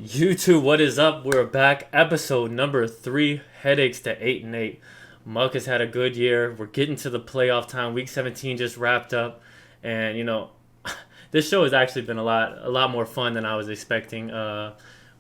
YouTube, what is up? We're back. Episode number 3, Headaches to 8-8. Muck has had a good year. We're getting to the playoff time. Week 17 just wrapped up. And, this show has actually been a lot more fun than I was expecting.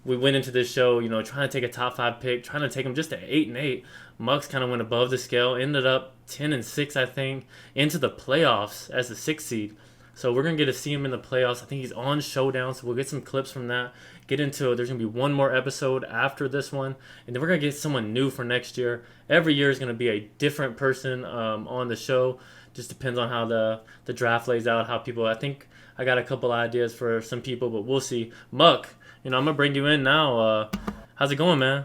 We went into this show, trying to take a top 5 pick, trying to take him just to 8-8. Muck's kind of went above the scale, ended up 10-6, I think, into the playoffs as the 6th seed. So we're going to get to see him in the playoffs. I think he's on Showdown, so we'll get some clips from that. Get into it. There's going to be one more episode after this one. And then we're going to get someone new for next year. Every year is going to be a different person on the show. Just depends on how the draft lays out, how people... I think I got a couple ideas for some people, but we'll see. Muck, I'm going to bring you in now. How's it going, man?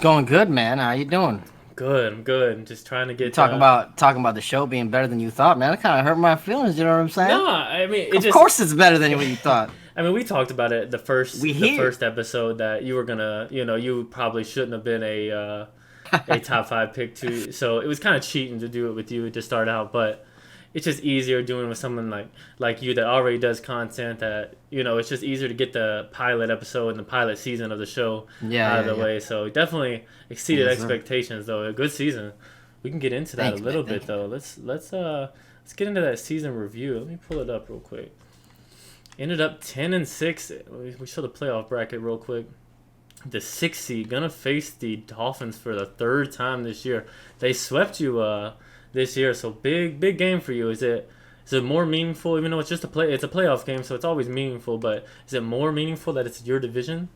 Going good, man. How you doing? Good, I'm good. Just trying to get talking about the show being better than you thought, man. It kind of hurt my feelings. You know what I'm saying? No, I mean, of course it's better than what you thought. I mean, we talked about it the first episode that you were gonna, you probably shouldn't have been a top 5 pick too. So it was kind of cheating to do it with you to start out, but it's just easier doing it with someone like you that already does content. That it's just easier to get the pilot episode and the pilot season of the show out of the way. So definitely exceeded expectations, though. A good season. We can get into that a little bit though. Let's get into that season review. Let me pull it up real quick. Ended up 10-6. We show the playoff bracket real quick. The 6th seed gonna face the Dolphins for the 3rd time this year. They swept you this year, so big game for you. Is it more meaningful, even though it's just it's a playoff game, so it's always meaningful, but is it more meaningful that it's your division?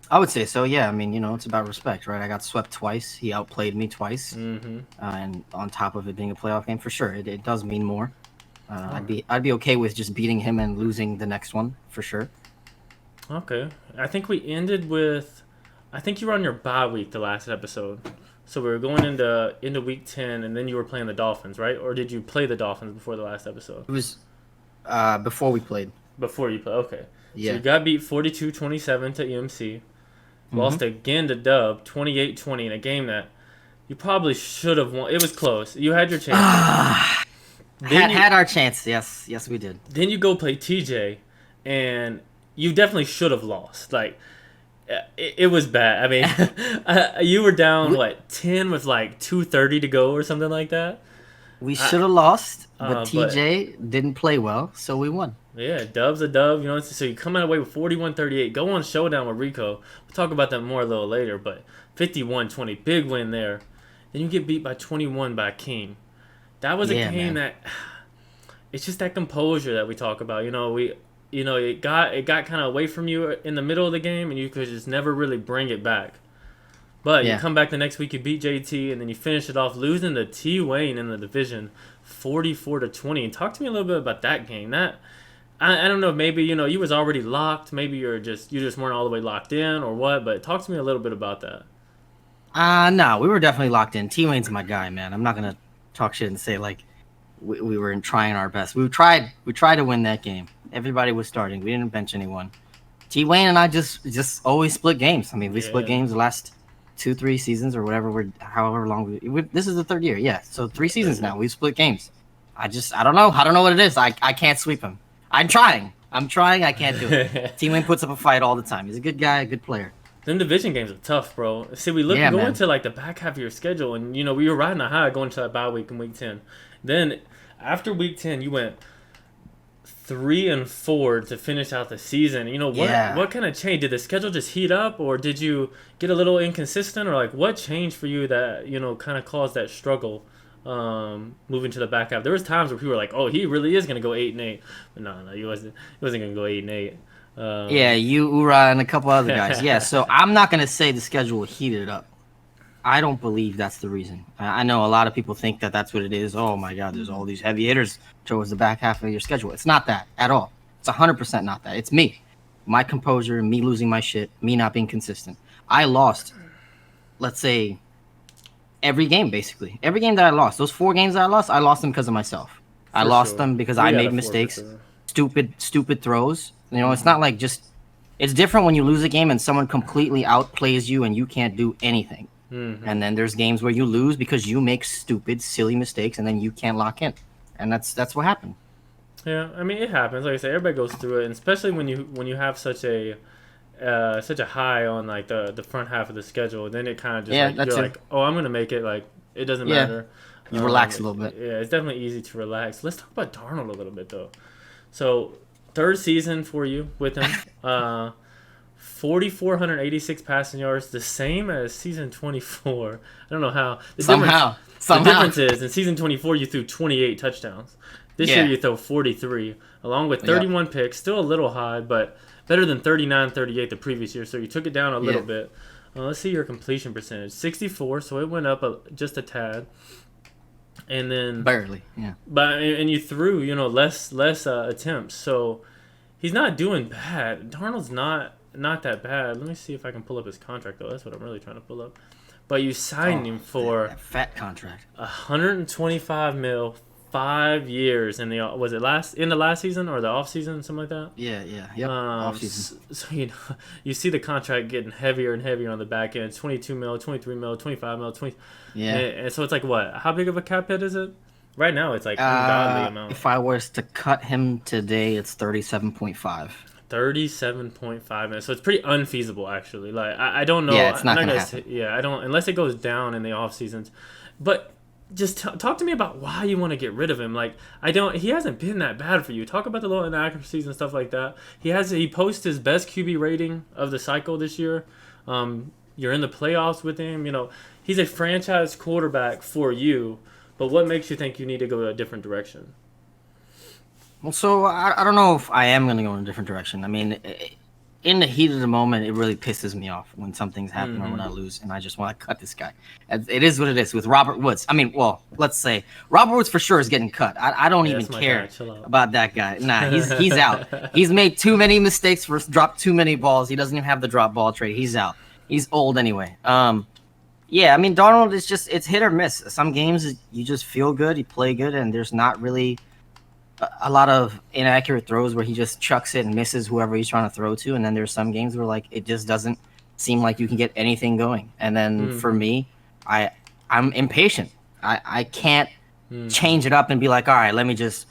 I would say so, yeah. I mean, it's about respect, right? I got swept twice. He outplayed me twice. Mm-hmm. And on top of it being a playoff game, for sure, it does mean more. I'd be okay with just beating him and losing the next one, for sure. Okay. I think we ended with... I think you were on your bye week the last episode. So we were going into week 10, and then you were playing the Dolphins, right? Or did you play the Dolphins before the last episode? It was before we played. Before you played, okay. Yeah. So you got beat 42-27 to EMC. Lost again to Dub, 28-20, in a game that you probably should have won. It was close. You had your chance. Had our chance, yes. Yes, we did. Then you go play TJ, and you definitely should have lost. Like, it was bad. I mean, you were down, 10 with 2:30 to go or something like that? We should have lost, but TJ didn't play well, so we won. Yeah, Dub's a dub. So you come out away with 41-38. Go on Showdown with Rico. We'll talk about that more a little later, but 51-20, big win there. Then you get beat by 21 by King. That was a game that... It's just that composure that we talk about. It got kind of away from you in the middle of the game, and you could just never really bring it back. But you come back the next week, you beat JT, and then you finish it off losing to T Wayne in the division, 44-20. And talk to me a little bit about that game. That I don't know, maybe you was already locked, maybe you just weren't all the way locked in or what. But talk to me a little bit about that. No, we were definitely locked in. T Wayne's my guy, man. I'm not gonna talk shit and say we were trying our best. We tried to win that game. Everybody was starting. We didn't bench anyone. T Wayne and I just always split games. I mean, we split games the last 2-3 seasons or whatever. However long this is the 3rd year. Yeah, so 3 seasons now. We've split games. I don't know. I don't know what it is. I can't sweep him. I'm trying. I can't do it. T Wayne puts up a fight all the time. He's a good guy, a good player. Them division games are tough, bro. See, we go into the back half of your schedule, and we were riding a high going into that bye week in week 10. Then after week 10, you went 3-4 to finish out the season. What kind of change? Did the schedule just heat up, or did you get a little inconsistent, or what changed for you that kind of caused that struggle moving to the back half? There was times where people were like, "Oh, he really is gonna go 8-8," but no, he wasn't gonna go 8-8. You, Ura, and a couple other guys. Yeah, so I'm not gonna say the schedule heated up. I don't believe that's the reason. I know a lot of people think that that's what it is. Oh my God, there's all these heavy hitters towards the back half of your schedule. It's not that at all. It's 100% not that. It's me, my composure, me losing my shit, me not being consistent. I lost, let's say, every game basically. Every game that I lost, those 4 games that I lost them because of myself. I lost them because I made mistakes, stupid throws. It's not like just. It's different when you lose a game and someone completely outplays you and you can't do anything. Mm-hmm. And then there's games where you lose because you make stupid, silly mistakes and then you can't lock in. And that's what happened. Yeah, I mean, it happens. Like I said, everybody goes through it, and especially when you have such a such a high on like the front half of the schedule. And then it kind of just like you're like, oh, I'm gonna make it. Like it doesn't matter. You relax a little bit. Yeah, it's definitely easy to relax. Let's talk about Darnold a little bit though. So 3rd season for you with him. 4,486 passing yards, the same as season 24. I don't know how. Somehow. The difference is in season 24 you threw 28 touchdowns. This year you throw 43, along with 31 picks. Still a little high, but better than 39, 38 the previous year. So you took it down a little bit. Let's see your completion percentage. 64, so it went up just a tad. And then barely, and you threw, less attempts. So he's not doing bad. Darnold's not that bad. Let me see if I can pull up his contract though. That's what I'm really trying to pull up. But you signed him for that fat contract. $125 million, 5 years. In the was it in the last season or the off season, something like that? Yep. Off season. So you see the contract getting heavier and heavier on the back end. 22 mil, 23 mil, 25 mil, 20. Yeah. And so it's like what? How big of a cap hit is it? Right now it's like ungodly amount. If I was to cut him today, it's 37.5. 37.5 minutes, so it's pretty unfeasible actually. Like I don't know. Yeah, it's not gonna happen. I don't unless it goes down in the off seasons. But just talk to me about why you want to get rid of him. Like he hasn't been that bad for you. Talk about the little inaccuracies and stuff like that. He posts his best QB rating of the cycle this year. You're in the playoffs with him. He's a franchise quarterback for you. But what makes you think you need to go a different direction? Well, so I don't know if I am going to go in a different direction. I mean, in the heat of the moment, it really pisses me off when something's happening or when I lose, and I just want to cut this guy. It is what it is with Robert Woods. I mean, well, let's say Robert Woods for sure is getting cut. I don't even care about that guy. Nah, he's out. He's made too many mistakes, dropped too many balls. He doesn't even have the drop ball trait. He's out. He's old anyway. Yeah, I mean, Darnold is it's hit or miss. Some games you just feel good, you play good, and there's not really a lot of inaccurate throws where he just chucks it and misses whoever he's trying to throw to. And then there's some games where like it just doesn't seem like you can get anything going. And then for me, I'm impatient. I can't change it up and be like, all right, let me just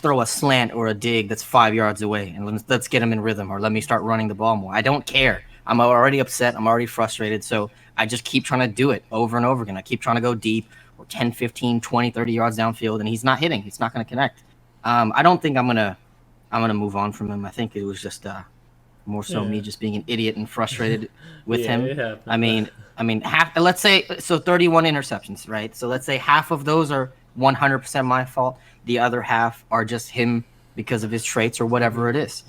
throw a slant or a dig that's 5 yards away and let's get him in rhythm, or let me start running the ball more. I don't care. I'm already upset. I'm already frustrated. So I just keep trying to do it over and over again. I keep trying to go deep or 10, 15, 20, 30 yards downfield, and he's not hitting. He's not going to connect. I don't think I'm gonna move on from him. I think it was just more so me just being an idiot and frustrated with him. I mean, let's say 31 interceptions, right? So let's say half of those are 100% my fault. The other half are just him because of his traits or whatever it is.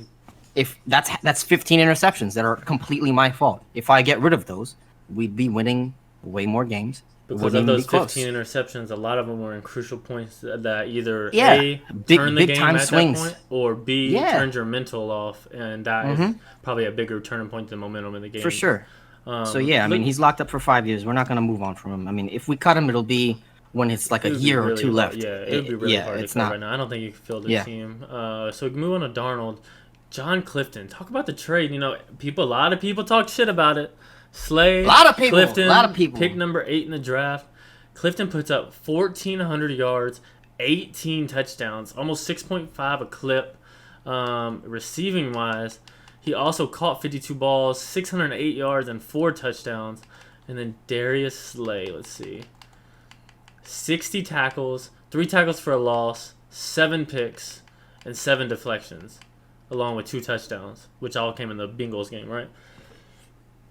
If that's 15 interceptions that are completely my fault. If I get rid of those, we'd be winning way more games. Because of those 15 interceptions, a lot of them were in crucial points that either A, turn the game at swings. That point, or B, turned your mental off, and that is probably a bigger turning point than momentum in the game. For sure. So, I mean, he's locked up for 5 years. We're not going to move on from him. I mean, if we cut him, it'll be when it's like a year or two left. Yeah, it would be really hard to cut right now. I don't think you can field the team. So, we can move on to Darnold. John Clifton. Talk about the trade. A lot of people talk shit about it. Slay, Clifton, pick number 8 in the draft. Clifton puts up 1,400 yards, 18 touchdowns, almost 6.5 a clip. Receiving wise, he also caught 52 balls, 608 yards, and 4 touchdowns. And then Darius Slay, let's see, 60 tackles, 3 tackles for a loss, 7 picks, and 7 deflections, along with 2 touchdowns, which all came in the Bengals game, right?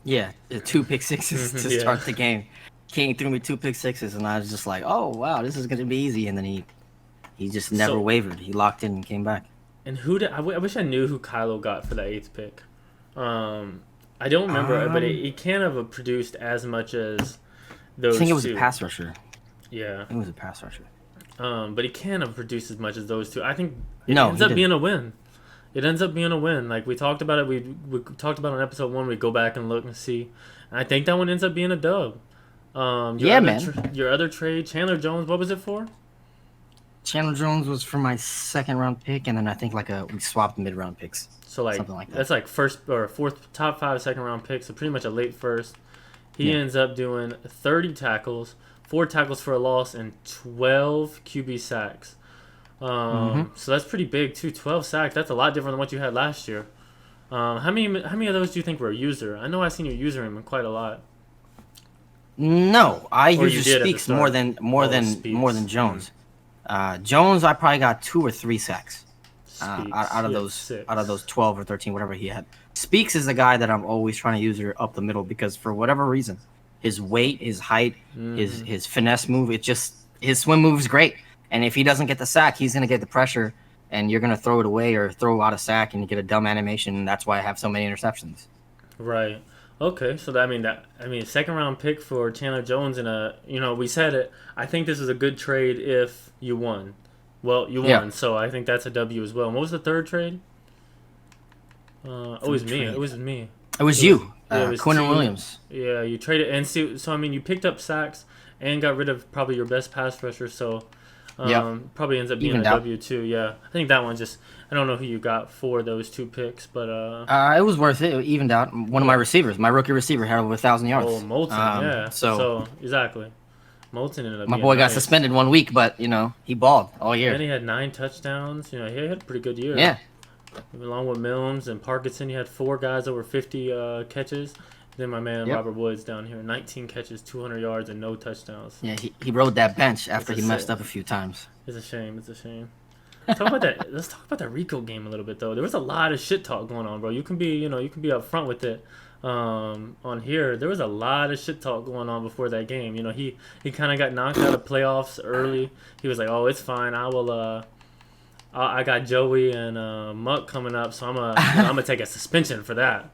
Yeah, 2 pick sixes to start the game. King threw me 2 pick sixes, and I was just like, "Oh wow, this is gonna be easy." And then he just never wavered. He locked in and came back. And I wish I knew who Kylo got for the 8th pick. I don't remember, but he can't have produced as much as those. I think it was a pass rusher. Yeah, it was a pass rusher. But he can't have produced as much as those 2. I think it ends up being a win. It ends up being a win. Like we talked about it. We talked about it on episode 1. We go back and look and see. And I think that one ends up being a dub. Your other trade, Chandler Jones. What was it for? Chandler Jones was for my 2nd round pick, and then I think we swapped mid round picks. So something like that. That's like first or fourth, top 5 2nd round picks. So pretty much a late first. He ends up doing 30 tackles, 4 tackles for a loss, and 12 QB sacks. So that's pretty big too. 12 sacks. That's a lot different than what you had last year. How many of those do you think were a user? I know I've seen you using him quite a lot. No, I Or you usually did at the Speaks more start. than Oh, Speaks. Jones. Jones, I probably got 2 or 3 sacks. Speaks. Out He of had those out of those 6. 12 or 13, whatever he had. Speaks is the guy that I'm always trying to use up the middle because for whatever reason, his weight, his height, his finesse move, his swim move is great. And if he doesn't get the sack, he's gonna get the pressure, and you're gonna throw it away or throw out a sack and you get a dumb animation. And that's why I have so many interceptions. Right. Okay. So second round pick for Chandler Jones, and we said it. I think this is a good trade if you won. Well, you Yeah. won, so I think that's a W as well. And what was the third trade? It was me. Trade. It was me. It was you, It was Quinton two. Williams. Yeah, you traded and so you picked up sacks and got rid of probably your best pass rusher. So probably ends up being Evened a out. W too. Yeah, I think that one just I don't know who you got for those 2 picks, but It was worth it. It evened out. One of my receivers, my rookie receiver, had over 1,000 yards. oh, Moulton, yeah. So Exactly, Moulton ended up my being boy got nice. suspended 1 week, but he balled all And year. he had 9 touchdowns. He had a pretty good year. Yeah. Along with Mills and Parkinson, he had 4 guys over 50 catches. Then my man Yep. Robert Woods down here, 19 catches, 200 yards, and no touchdowns. Yeah, he rode that bench after It's he a messed sick. up a few times. It's a shame. It's a shame. Let's talk about that Rico game a little bit though. There was a lot of shit talk going on, bro. You can be up front with it. On here, there was a lot of shit talk going on before that game. He kind of got knocked out of playoffs early. He was like, "Oh, it's fine. I got Joey and Muck coming up, so I'm gonna take a suspension for that."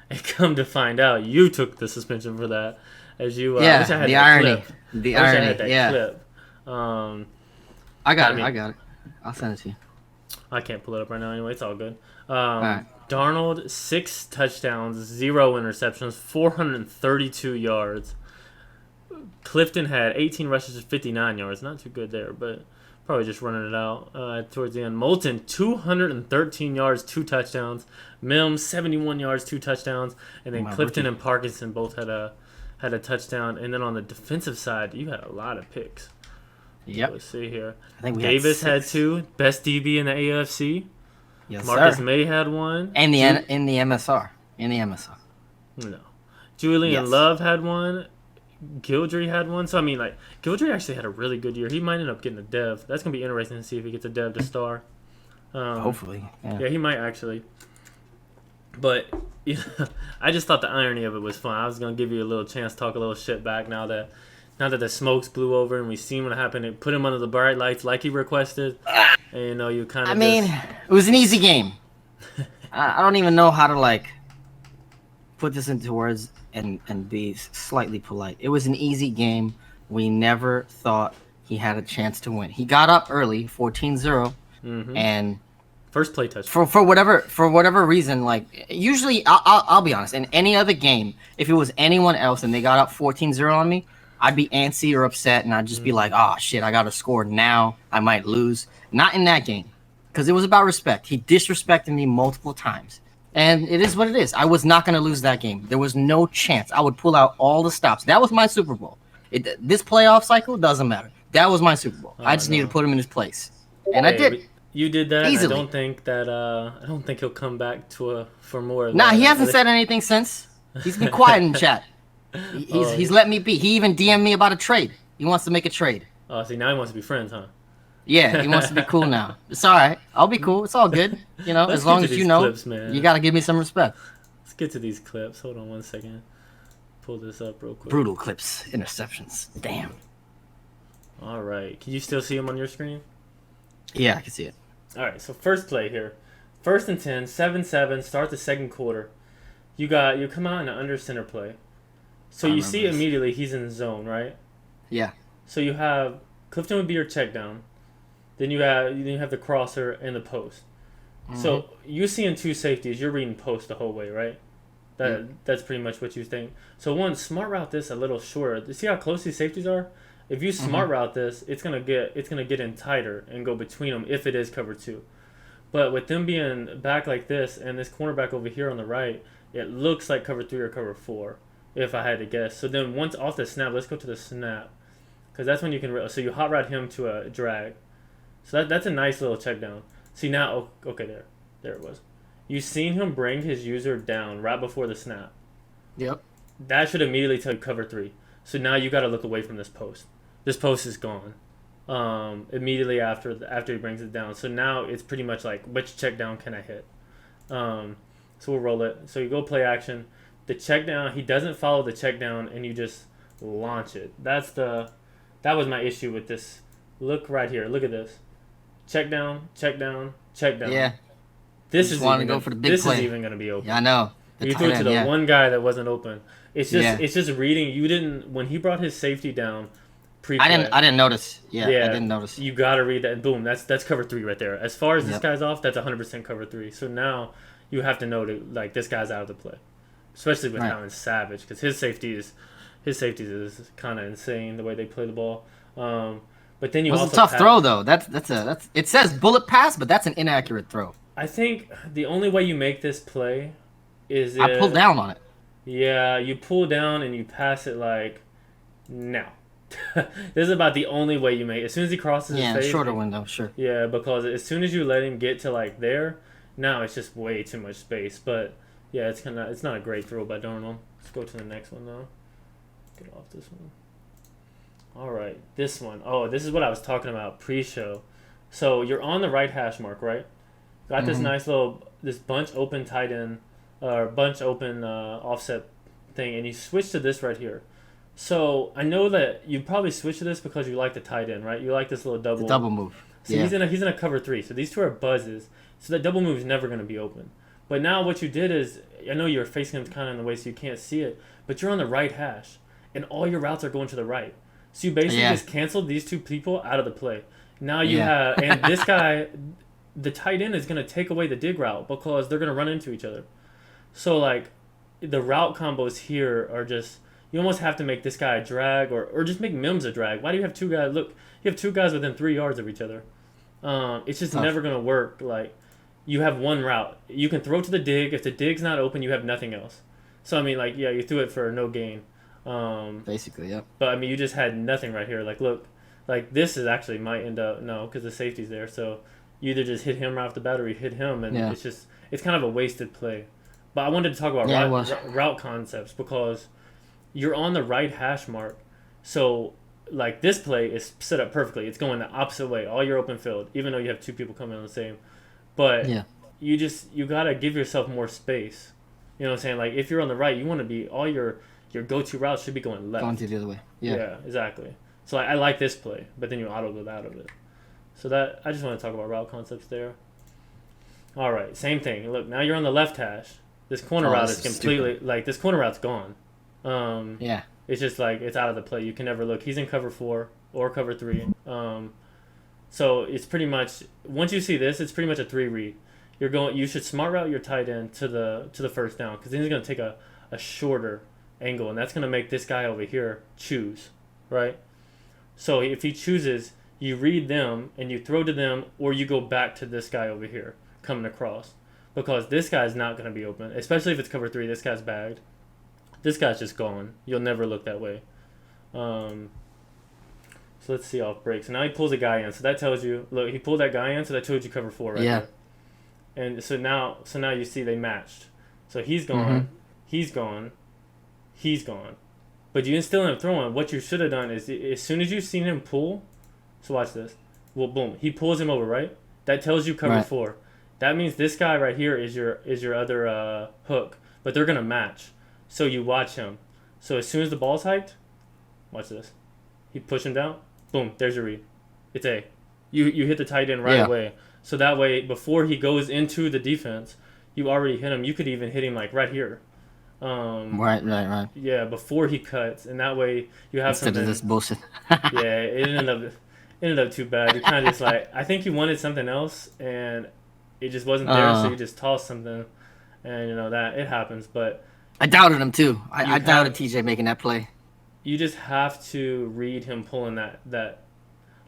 And come to find out, you took the suspension for that. As you, I wish I had the that irony. clip. The I wish I irony. had that Yeah. clip. I got I it. mean- I got it. I'll send it to you. I can't pull it up right now anyway. It's all good. Alright. Darnold, 6 touchdowns, 0 interceptions, 432 yards. Clifton had 18 rushes for 59 yards. Not too good there, but probably just running it out towards the end. Moulton, 213 yards, 2 touchdowns. Mims, 71 yards, 2 touchdowns. And then My Clifton rookie. and Parkinson both had a touchdown. And then on the defensive side, you had a lot of picks. Yep. Let's see here. I think we Davis had had 2. Best DB in the AFC. Yes, Marcus sir. May had 1. And in the MSR. In the MSR. No. Julian Yes. Love had 1. Gildry had 1. So, Gildry actually had a really good year. He might end up getting a dev. That's going to be interesting to see if he gets a dev to star. Hopefully. Yeah, he might actually. But, I just thought the irony of it was fun. I was going to give you a little chance to talk a little shit back now that the smokes blew over and we seen what happened. It put him under the bright lights like he requested. And, you kind of it was an easy game. I don't even know how to put this into words and be slightly polite. It was an easy game. We never thought he had a chance to win. He got up early, 14-0, and first play touchdown. for whatever reason, usually I'll be honest. In any other game, if it was anyone else and they got up 14-0 on me, I'd be antsy or upset, and I'd just be like, "Oh shit, I got to score now. I might lose." Not in that game, because it was about respect. He disrespected me multiple times, and it is what it is. I was not going to lose that game. There was no chance. I would pull out all the stops. That was my Super Bowl. This playoff cycle doesn't matter. That was my Super Bowl. I just need to put him in his place, and I did. You did that. Easily. I don't think he'll come back for more of Nah, that. he hasn't said anything since. He's been quiet in chat. He's let me be. He even DM'd me about a trade. He wants to make a trade. Oh, see, now he wants to be friends, huh? Yeah, he wants to be cool now. It's all right. I'll be cool. It's all good. Let's As get long to as you these know, clips, man. you got to give me some respect. Let's get to these clips. Hold on 1 second. Pull this up real quick. Brutal clips, interceptions. Damn. All right. Can you still see them on your screen? Yeah, I can see it. All right. So first play here. 1st and 10, 7-7. Start the second quarter. You come out in an under center play. So you see this. immediately he's in the zone, right? Yeah. So you have Clifton would be your check down. Then you have the crosser and the post. So you seeing 2 safeties, you're reading post the whole way, right? That's pretty much what you think. So one, smart route this a little shorter. See how close these safeties are? If you smart route this, it's gonna get in tighter and go between them if it is cover 2. But with them being back like this and this cornerback over here on the right, it looks like cover 3 or cover 4, if I had to guess. So then once off the snap, let's go to the snap, because that's when you can. So you hot route him to a drag. So that's a nice little check down. See now, okay, there it was. you've seen him bring his user down right before the snap. Yep. That should immediately tell you cover 3. So now you got to look away from this post. This post is gone. Immediately after he brings it down. So now it's pretty much like, which check down can I hit? So we'll roll it. So you go play action. The check down, he doesn't follow the check down, and you just launch it. That was my issue with this. Look right here. Look at this. Check down, check down, check down. Yeah. This is even go for the big play. Is even going to be open. Yeah, I know. You threw it to the one guy that wasn't open. It's just reading. You didn't, when he brought his safety down pre-play. I didn't notice. Yeah, I didn't notice. You got to read that, and boom, that's cover 3 right there. As far as this guy's off, that's 100% cover 3. So now you have to know that, like, this guy's out of the play, especially with having Savage, because his safety is kind of insane the way they play the ball. But then you also a tough throw though. That's it says bullet pass, but that's an inaccurate throw. I think the only way you make this play is I pull down on it. Yeah, you pull down and you pass it like now. This is about the only way you make it. As soon as he crosses his face, shorter window, sure. Yeah, because as soon as you let him get to like there, now it's just way too much space. But yeah, it's not a great throw by Darnold. Let's go to the next one though. Get off this one. All right, this one. Oh, this is what I was talking about pre-show. So you're on the right hash mark, right? Got this nice this bunch open tight end, or bunch open offset thing, and you switch to this right here. So I know that you probably switch to this because you like the tight end, right? You like this little double. The double move. So he's in a cover 3. So these two are buzzes. So that double move is never going to be open. But now what you did is, I know you're facing him kind of in the way so you can't see it, but you're on the right hash, and all your routes are going to the right. So you basically just canceled these two people out of the play. Now you have, and this guy, the tight end is going to take away the dig route because they're going to run into each other. So like, the route combos here are just, you almost have to make this guy a drag or just make Mims a drag. Why do you have two guys? Look, you have two guys within 3 yards of each other. It's just never going to work. Like, you have one route. You can throw to the dig. If the dig's not open, you have nothing else. So, I mean, like, yeah, you threw it for no gain. Basically, yep. But, I mean, you just had nothing right here. Like, look, like, this is actually might end up, no, because the safety's there. So, you either just hit him right off the bat or you hit him, and it's kind of a wasted play. But I wanted to talk about route concepts because you're on the right hash mark. So, like, this play is set up perfectly. It's going the opposite way, all your open field, even though you have two people coming on the same. But you got to give yourself more space. You know what I'm saying? Like, if you're on the right, you want to be, all your go-to routes should be going left. Going to the other way. Yeah, exactly. So I like this play, but then you auto-go out of it. So that, I just want to talk about route concepts there. All right, same thing. Look, now you're on the left hash. This corner route is completely, like, this corner route's gone. It's just like, it's out of the play. You can never look. He's in cover 4 or cover 3. So it's pretty much, once you see this, it's pretty much a 3 read. You should smart route your tight end to the first down, because then he's going to take a shorter angle, and that's going to make this guy over here choose, right? So if he chooses, you read them and you throw to them, or you go back to this guy over here coming across, because this guy's not going to be open, especially if it's cover 3. This guy's bagged. This guy's just gone. You'll never look that way. So let's see off break. So now he pulls a guy in. So that tells you, look, he pulled that guy in, so that told you cover 4 right there. And so now you see they matched. So he's gone, he's gone, he's gone. But you didn't still end up throwing. What you should have done is, as soon as you've seen him pull, so watch this. Well, boom, he pulls him over, right? That tells you cover 4. That means this guy right here is your other hook, but they're gonna match. So you watch him. So as soon as the ball's hiked, watch this. He push him down. Boom, there's your read. It's A. You hit the tight end right away. So that way, before he goes into the defense, you already hit him. You could even hit him like right here. Right. Yeah, before he cuts, and that way you have instead of this bullshit. It ended up too bad. You kind of just like, I think you wanted something else, and it just wasn't there. So you just tossed something, and that it happens. But I doubted him too. I doubted TJ making that play. You just have to read him pulling that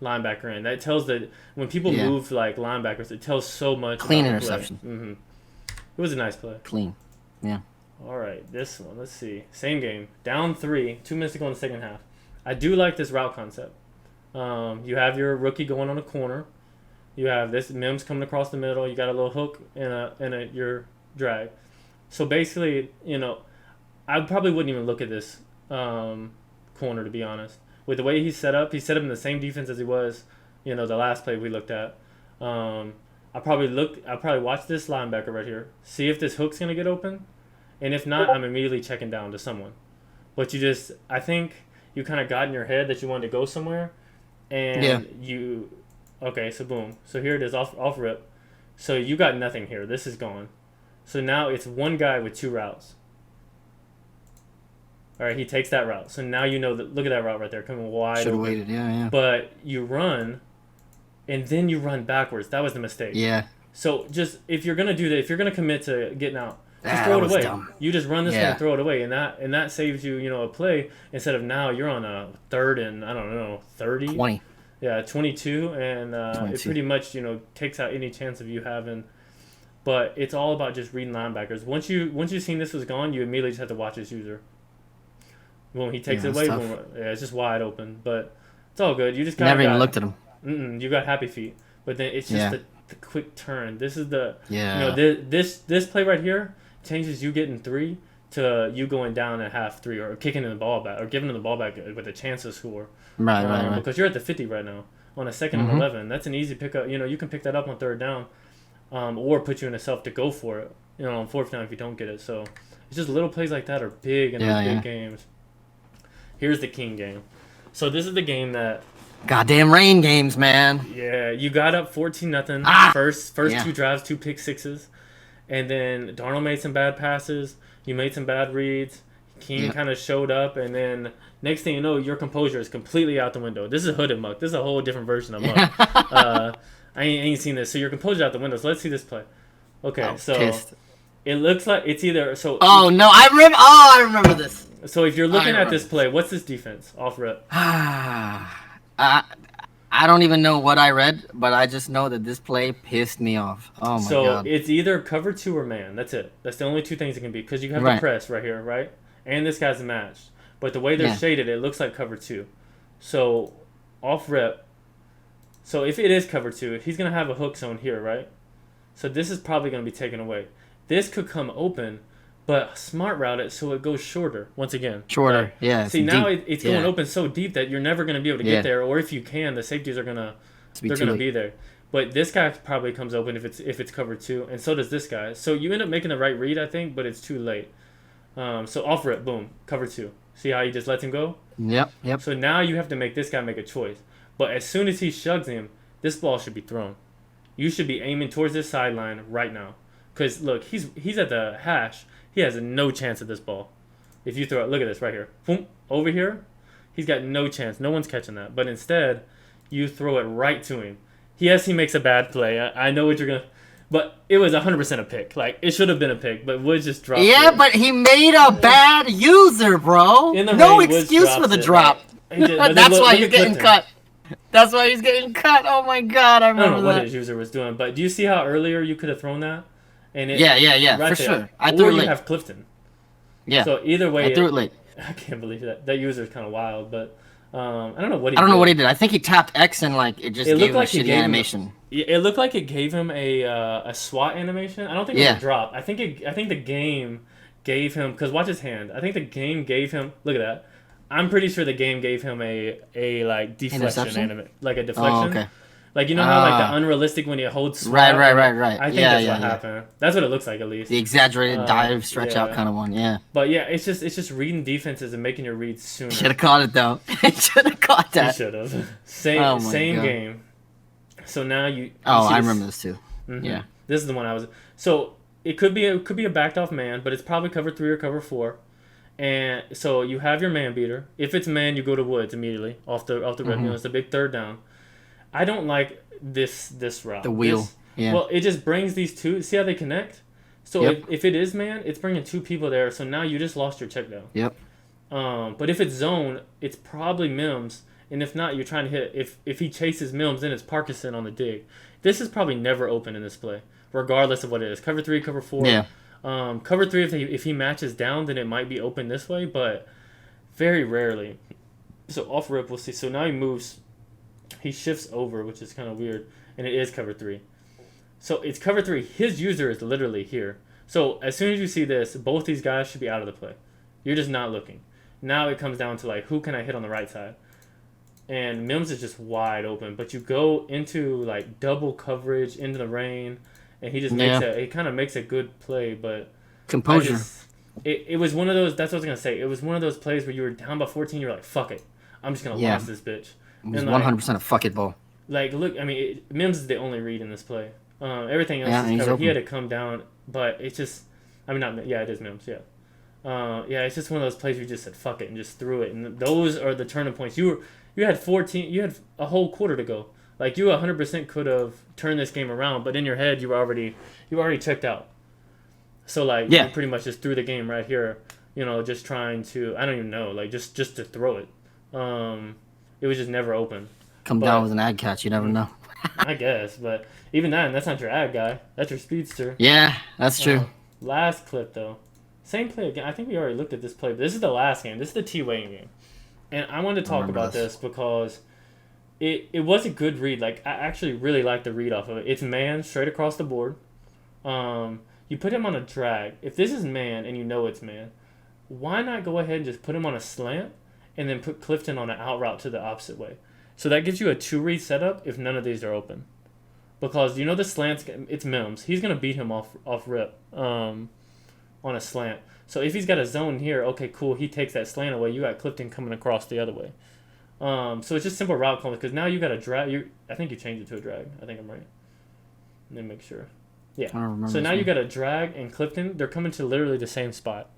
linebacker in. That tells that when people move like linebackers, it tells so much. Clean interception. It was a nice play. Clean. Yeah. All right, this one. Let's see. Same game. Down 3. 2 minutes to go in the second half. I do like this route concept. You have your rookie going on a corner. You have this Mims coming across the middle. You got a little hook and your drag. So basically, I probably wouldn't even look at this corner, to be honest. With the way he's set up in the same defense as he was, the last play we looked at. I probably watch this linebacker right here, see if this hook's gonna get open, and if not, I'm immediately checking down to someone. But I think you kind of got in your head that you wanted to go somewhere, and okay, so boom, so here it is off rip, so you got nothing here. This is gone. So now it's one guy with two routes. All right, he takes that route. So now look at that route right there, coming wide. Should have waited, yeah. But you run, and then you run backwards. That was the mistake. Yeah. So just if you're gonna do that, if you're gonna commit to getting out, just throw it away. Dumb. You just run this one and throw it away, and that saves you, a play instead of now you're on a 3rd and 30. 20. Yeah, 22, and 22. It pretty much takes out any chance of you having. But it's all about just reading linebackers. Once you've seen this was gone, you immediately just have to watch his user. Boom, he takes it away. Boom, it's just wide open, but it's all good. You just never even looked at him. You got happy feet, but then it's just the quick turn. This is the this play right here changes you getting 3 to you going down at half 3 or kicking in the ball back or giving them the ball back with a chance to score. Right. Because you're at the 50 right now on a 2nd and 11. That's an easy pickup. You can pick that up on 3rd down, or put you in a self to go for it. On 4th down if you don't get it. So it's just little plays like that are big in those big games. Here's the King game. So this is the game that. Goddamn rain games, man. Yeah, you got up 14-0. First 2 drives, 2 pick sixes, and then Darnold made some bad passes. You made some bad reads. King kind of showed up, and then next thing you know, your composure is completely out the window. This is hooded muck. This is a whole different version of muck. I ain't seen this. So your composure out the window. So let's see this play. Okay, pissed. It looks like it's either so. Oh no, I remember this. So if you're looking at this play, what's this defense off rip? I don't even know what I read, but I just know that this play pissed me off. Oh my god. So it's either cover 2 or man. That's it. That's the only 2 things it can be because you have the press right here, right? And this guy's matched. But the way they're shaded, it looks like cover 2. So off rip. So if it is cover 2, he's gonna have a hook zone here, right? So this is probably gonna be taken away. This could come open, but smart route it so it goes shorter. Once again, shorter. Yeah. See now it's going open so deep that you're never gonna be able to get there, or if you can, the safeties are gonna be there. But this guy probably comes open if it's cover 2, and so does this guy. So you end up making the right read, I think, but it's too late. So off rip, boom, cover 2. See how he just lets him go? Yep. So now you have to make this guy make a choice. But as soon as he shugs him, this ball should be thrown. You should be aiming towards this sideline right now. Because, look, he's at the hash. He has no chance at this ball. If you throw it, look at this right here. Boom, over here, he's got no chance. No one's catching that. But instead, you throw it right to him. Yes, he makes a bad play. I know what you're going to... But it was 100% a pick. Like, it should have been a pick, but Woods just dropped it. But he made a bad user, bro. No excuse for the drop. That's why he's getting cut. That's why he's getting cut. Oh, my God. I don't know what his user was doing. But do you see how earlier you could have thrown that? And yeah, right for sure. I threw it late. Or you have Clifton. Yeah. So either way, I threw it late. I can't believe that. That user is kind of wild, but I don't know what he did. I think he tapped X and it just gave him a shitty animation. It looked like it gave him a SWAT animation. I don't think it was a drop. I think the game gave him, because watch his hand. I think the game gave him. Look at that. I'm pretty sure the game gave him a deflection animation, like a deflection. Oh, okay. Like, you know how, the unrealistic when you hold SWAT? Right. I think that's what happened. That's what it looks like, at least. The exaggerated dive, stretch out kind of one, yeah. But, yeah, it's just reading defenses and making your reads sooner. Should have caught it, though. Should have caught that. You should have. Same game. So now you I remember this, too. Mm-hmm. Yeah. This is the one I was... So, it could be a backed off man, but it's probably cover 3 or cover 4. And so you have your man beater. If it's man, you go to Woods immediately off the red. It's the big 3rd down. I don't like this route. The wheel. Well, it just brings these 2. See how they connect? So if it is man, it's bringing 2 people there. So now you just lost your check down. Yep. But if it's zone, it's probably Mims. And if not, you're trying to hit. If he chases Mims, then it's Parkinson on the dig. This is probably never open in this play, regardless of what it is. Cover 3, cover 4. Yeah. Cover 3, if he matches down, then it might be open this way, but very rarely. So off rip, we'll see. So now he moves. He shifts over, which is kind of weird. and it is cover 3. So it's cover 3. His user is literally here. So as soon as you see this, both these guys should be out of the play. You're just not looking. Now it comes down to like, who can I hit on the right side? And Mims is just wide open. But you go into like double coverage into the rain, and he just kind of makes a good play. But composure. It was one of those. That's what I was gonna say. It was one of those plays where you were down by 14. You're like, fuck it, I'm just gonna launch this bitch. It was 100% a fuck it ball. Like, look, I mean, Mims is the only read in this play. Everything else is covered. He had to come down, but it's just, I mean, not, yeah, it is Mims, yeah. It's just one of those plays where you just said fuck it and just threw it, and those are the turning points. You had 14, you had a whole quarter to go. Like, you 100% could have turned this game around, but in your head you already checked out. So like, you pretty much just threw the game right here. Just trying to, I don't even know, like just to throw it. It was just never open. Come down with an ad catch, you never know. I guess, but even that's not your ad guy. That's your speedster. Yeah, that's true. Last clip, though. Same play again. I think we already looked at this play, but this is the last game. This is the T-Wayne game. And I wanted to talk about this because it was a good read. Like, I actually really like the read off of it. It's man straight across the board. You put him on a drag. If this is man and you know it's man, why not go ahead and just put him on a slant and then put Clifton on an out route to the opposite way? So that gives you a 2-read setup if none of these are open. Because the slants, it's Mims. He's going to beat him off rip on a slant. So if he's got a zone here, okay, cool. He takes that slant away. You got Clifton coming across the other way. So it's just simple route calling because now you got a drag. I think you changed it to a drag. I think I'm right. Let me make sure. Yeah. So now you got a drag and Clifton. They're coming to literally the same spot.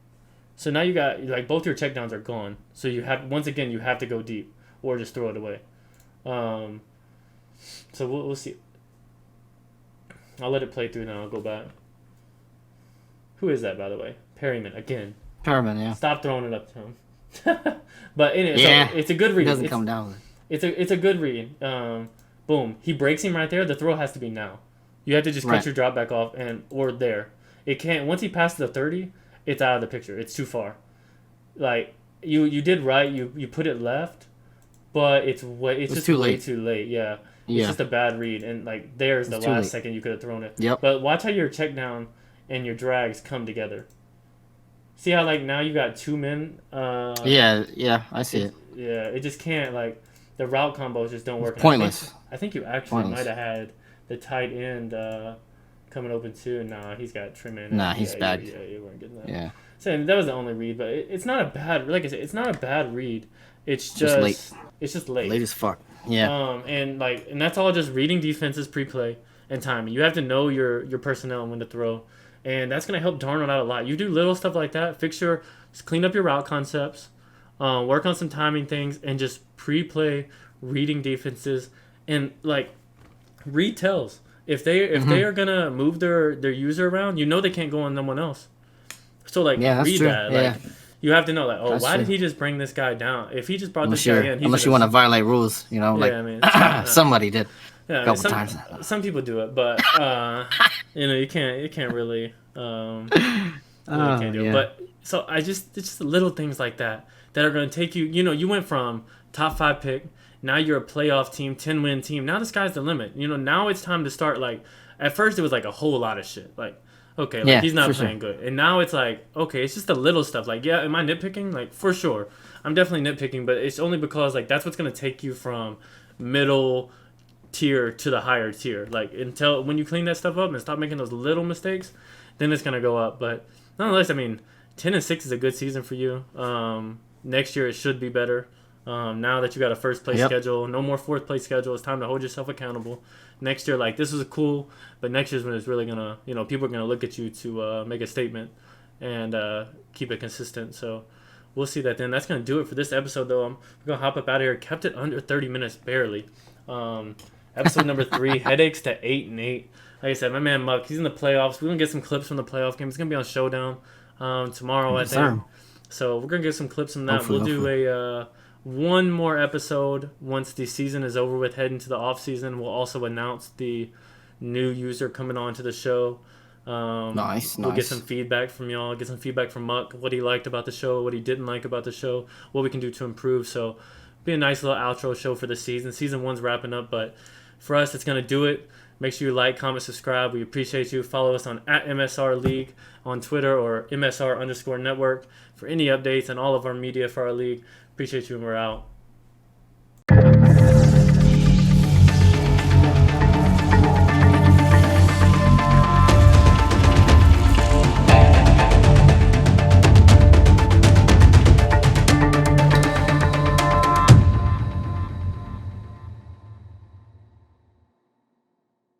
So now you got, like, both your checkdowns are gone. So you have, once again, you have to go deep or just throw it away. So we'll see. I'll let it play through now. I'll go back. Who is that, by the way? Perryman again. Perryman, yeah. Stop throwing it up to him. But anyway, so it's a good read. It doesn't come down with it. It's a good read. Boom. He breaks him right there. The throw has to be now. You have to just cut your drop back off or there. It can't. Once he passes the 30, it's out of the picture. It's too far. Like you did right. You put it left. But it's just way too late. Yeah. It's just a bad read. And, like, there's the last second you could have thrown it. Yep. But watch how your check down and your drags come together. See how, like, now you got 2 men? Yeah, I see it. Yeah, it just can't, like, the route combos just don't work. It's pointless. I think you actually might have had the tight end coming open, too. Nah, he's got trim in. Nah, he's bad. Yeah, you weren't getting that. Yeah. So that was the only read, but it's not a bad, like I said, it's not a bad read. It's just late. It's just late. Late as fuck. Yeah. And that's all just reading defenses pre-play and timing. You have to know your personnel and when to throw, and that's gonna help Darnold out a lot. You do little stuff like that. Clean up your route concepts, work on some timing things, and just pre-play reading defenses and like read tells. If they are gonna move their user around, they can't go on someone else. So read true. that. Yeah. Like, you have to know, like, why did he just bring this guy down? If he just brought this guy in, unless you want to violate rules, somebody did a couple times. Some people do it, but you can't really, can't do it. But so it's just little things like that are going to take you. You went from top 5 pick, now you're a playoff team, 10-win team. Now the sky's the limit. Now it's time to start. Like, at first it was like a whole lot of shit, like. Okay, he's not playing good. And now it's like, okay, it's just the little stuff. Like, yeah, am I nitpicking? Like, for sure. I'm definitely nitpicking, but it's only because, like, that's what's going to take you from middle tier to the higher tier. Like, until when you clean that stuff up and stop making those little mistakes, then it's going to go up. But nonetheless, I mean, 10-6 is a good season for you. Next year it should be better. Now that you got a first place schedule, no more fourth place schedule, it's time to hold yourself accountable. Next year, like, this was cool, but next year's when it's really gonna, people are gonna look at you to make a statement and keep it consistent. So we'll see that then. That's gonna do it for this episode, though. We're gonna hop up out of here. Kept it under 30 minutes barely. Episode number 3, headaches to 8-8. Like I said, my man Muck, he's in the playoffs. We're gonna get some clips from the playoff game. It's gonna be on Showdown tomorrow, I think. So we're gonna get some clips from that. Hopefully, we'll do a one more episode once the season is over with, heading to the off season. We'll also announce the new user coming on to the show. Nice. We'll get some feedback from y'all, get some feedback from Muck, what he liked about the show, what he didn't like about the show, what we can do to improve. So be a nice little outro show for the season. Season 1's wrapping up, but for us, it's going to do it. Make sure you like, comment, subscribe. We appreciate you. Follow us on @MSR League on Twitter or MSR_network for any updates on all of our media for our league. Appreciate you, and we're out.